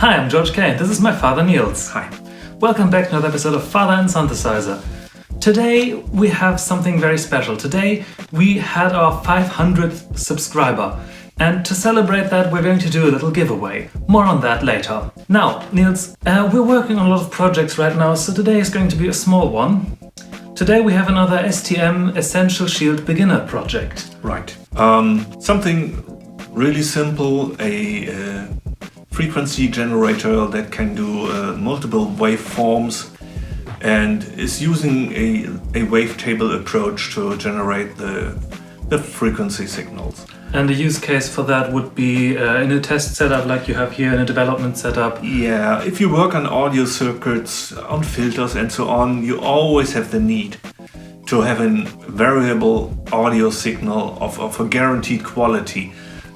Hi, I'm George Kane. This is my father Niels. Hi. Welcome back to another episode of Father and Synthesizer. Today we have something very special. Today we had our 500th subscriber. And to celebrate that, we're going to do a little giveaway. More on that later. Now, Niels, we're working on a lot of projects right now, so today is going to be a small one. Today we have another STM Essential Shield Beginner project. Right. Something really simple, a frequency generator that can do multiple waveforms and is using a wavetable approach to generate the frequency signals. And the use case for that would be in a test setup like you have here in a development setup. Yeah, if you work on audio circuits, on filters and so on, you always have the need to have a variable audio signal of a guaranteed quality.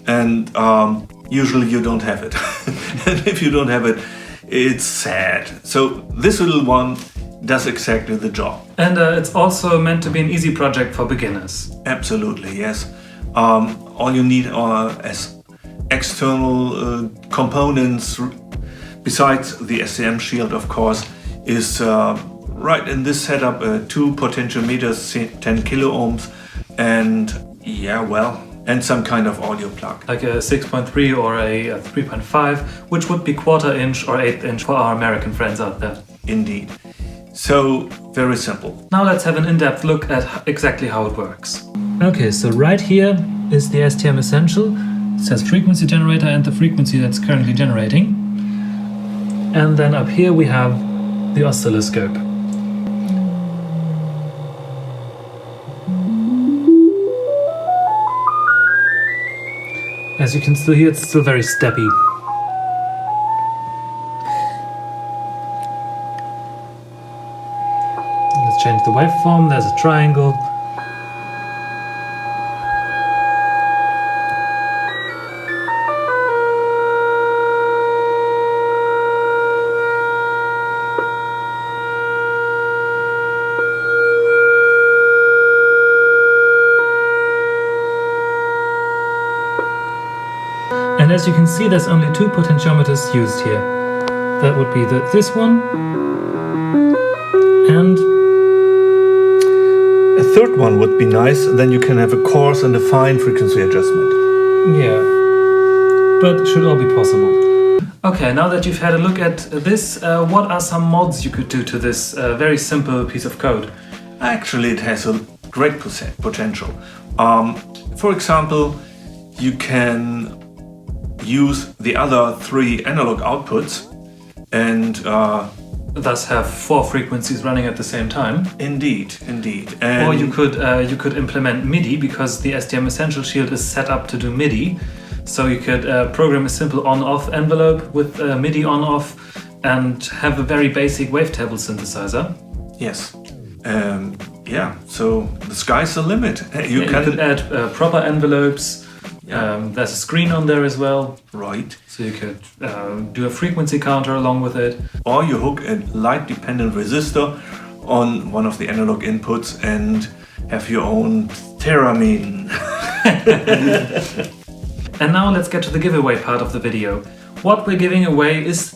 And usually you don't have it. And if you don't have it, it's sad. So this little one does exactly the job. And it's also meant to be an easy project for beginners. Absolutely, yes. All you need are as external components, besides the STM shield, of course, is right in this setup 2 potentiometers, 10 kilo ohms, and and some kind of audio plug. Like a 6.3 or a 3.5, which would be 1/4 inch or 1/8 inch for our American friends out there. Indeed. So, very simple. Now let's have an in-depth look at exactly how it works. Okay, so right here is the STM Essential. It says frequency generator and the frequency that's currently generating. And then up here we have the oscilloscope. As you can still hear, it's still very steppy. Let's change the waveform. There's a triangle. And as you can see, there's only 2 potentiometers used here. That would be this one and a third one would be nice, then you can have a coarse and a fine frequency adjustment. Yeah, but it should all be possible. Okay, now that you've had a look at this, what are some mods you could do to this very simple piece of code? Actually, it has a great potential. For example, you can use the other 3 analog outputs and thus have 4 frequencies running at the same time. Indeed. Or you could implement MIDI, because the STM Essential Shield is set up to do MIDI. So you could program a simple on-off envelope with MIDI on-off and have a very basic wavetable synthesizer. Yes. So the sky's the limit. You could add proper envelopes. There's a screen on there as well. Right. So you could do a frequency counter along with it. Or you hook a light-dependent resistor on one of the analog inputs and have your own theremin. And now let's get to the giveaway part of the video. What we're giving away is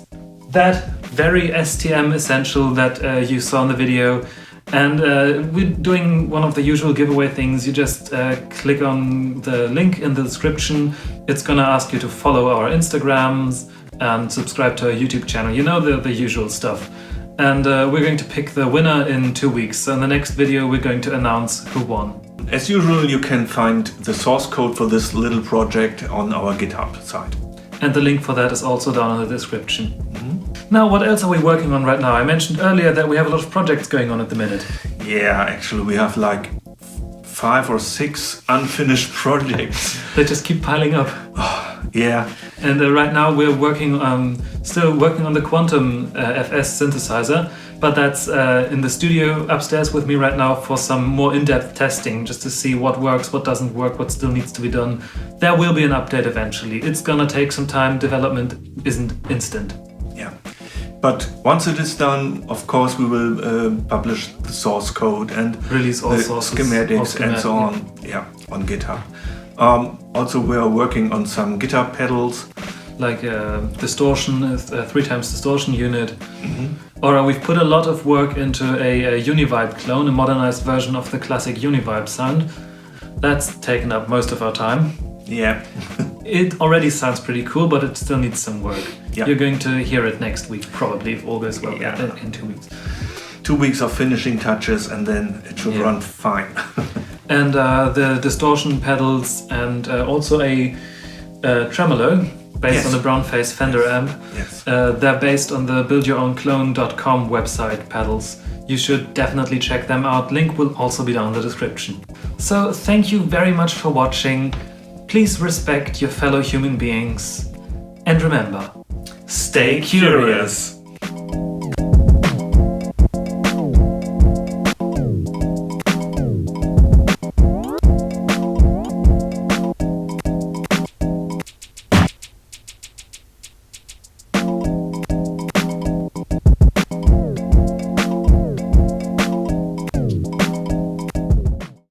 that very STM Essential that you saw in the video. And we're doing one of the usual giveaway things. You just click on the link in the description. It's gonna ask you to follow our Instagrams and subscribe to our YouTube channel. You know, the usual stuff. And we're going to pick the winner in 2 weeks. So in the next video, we're going to announce who won. As usual, you can find the source code for this little project on our GitHub site. And the link for that is also down in the description. Now, what else are we working on right now? I mentioned earlier that we have a lot of projects going on at the minute. Yeah, actually we have like 5 or 6 unfinished projects. They just keep piling up. Yeah. And right now we're still working on the Quantum FS synthesizer, but that's in the studio upstairs with me right now for some more in-depth testing, just to see what works, what doesn't work, what still needs to be done. There will be an update eventually. It's gonna take some time. Development isn't instant. Yeah. But once it is done, of course, we will publish the source code and release all the sources, schematics and so on. Yeah, on GitHub. Also, we are working on some guitar pedals like distortion, 3 times distortion unit. Or we've put a lot of work into a Univibe clone, a modernized version of the classic Univibe sound. That's taken up most of our time. Yeah. It already sounds pretty cool, but it still needs some work. Yeah. You're going to hear it next week, probably, if all goes well, Yeah. in 2 weeks. 2 weeks of finishing touches and then it should Yeah. run fine. And the distortion pedals and also a tremolo based Yes. on the brown face Fender amp. Yes. They're based on the buildyourown.clone.com website pedals. You should definitely check them out. Link will also be down in the description. So thank you very much for watching. Please respect your fellow human beings. And remember, stay curious.